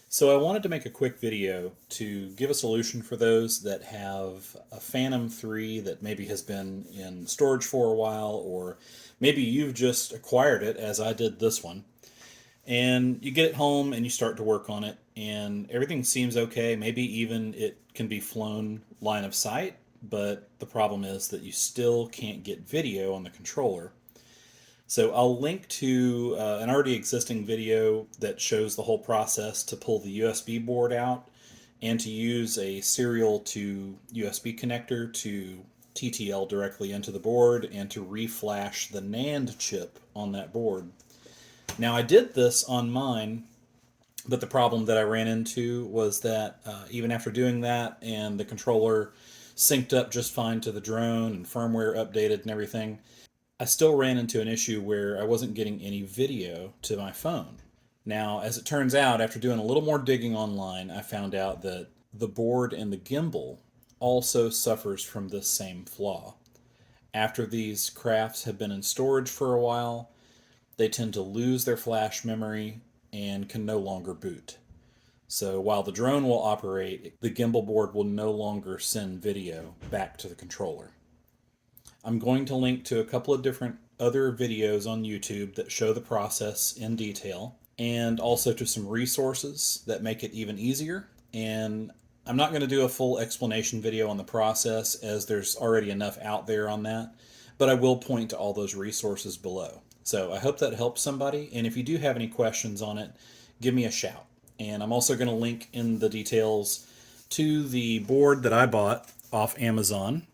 So I wanted to make a quick video to give a solution for those that have a Phantom 3 that maybe has been in storage for a while, or maybe you've just acquired it as I did this one. And you get it home and you start to work on it and everything seems okay. Maybe even it can be flown line of sight, but the problem is that you still can't get video on the controller. So I'll link to an already existing video that shows the whole process to pull the USB board out and to use a serial to USB connector to TTL directly into the board and to reflash the NAND chip on that board. Now I did this on mine, but the problem that I ran into was that even after doing that and the controller synced up just fine to the drone and firmware updated and everything, I still ran into an issue where I wasn't getting any video to my phone. Now, as it turns out, after doing a little more digging online, I found out that the board and the gimbal also suffers from this same flaw. After these crafts have been in storage for a while, they tend to lose their flash memory and can no longer boot. So while the drone will operate, the gimbal board will no longer send video back to the controller. I'm going to link to a couple of different other videos on YouTube that show the process in detail, and also to some resources that make it even easier. And I'm not going to do a full explanation video on the process as there's already enough out there on that, but I will point to all those resources below. So I hope that helps somebody, and if you do have any questions on it, give me a shout. And I'm also going to link in the details to the board that I bought off Amazon.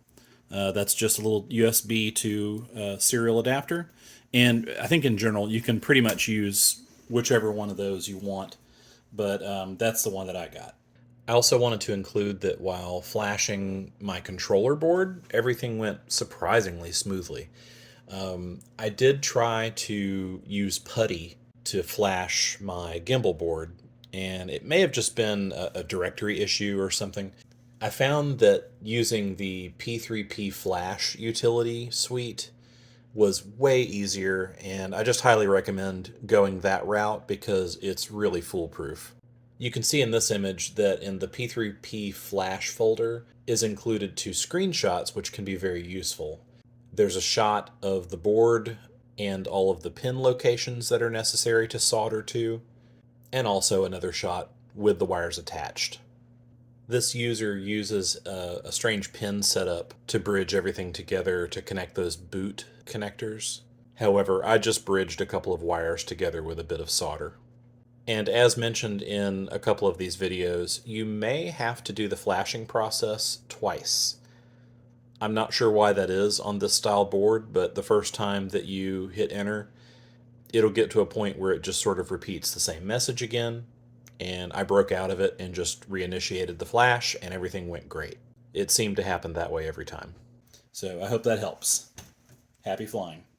That's just a little USB to serial adapter. And I think in general, you can pretty much use whichever one of those you want, but that's the one that I got. I also wanted to include that while flashing my controller board, everything went surprisingly smoothly. I did try to use putty to flash my gimbal board, and it may have just been a directory issue or something. I found that using the P3P Flash utility suite was way easier, and I just highly recommend going that route because it's really foolproof. You can see in this image that in the P3P Flash folder is included two screenshots which can be very useful. There's a shot of the board and all of the pin locations that are necessary to solder to, and also another shot with the wires attached. This user uses a strange pin setup to bridge everything together to connect those boot connectors. However, I just bridged a couple of wires together with a bit of solder. And as mentioned in a couple of these videos, you may have to do the flashing process twice. I'm not sure why that is on this style board, but the first time that you hit enter, it'll get to a point where it just sort of repeats the same message again, and I broke out of it and just reinitiated the flash and everything went great. It seemed to happen that way every time. So I hope that helps. Happy flying.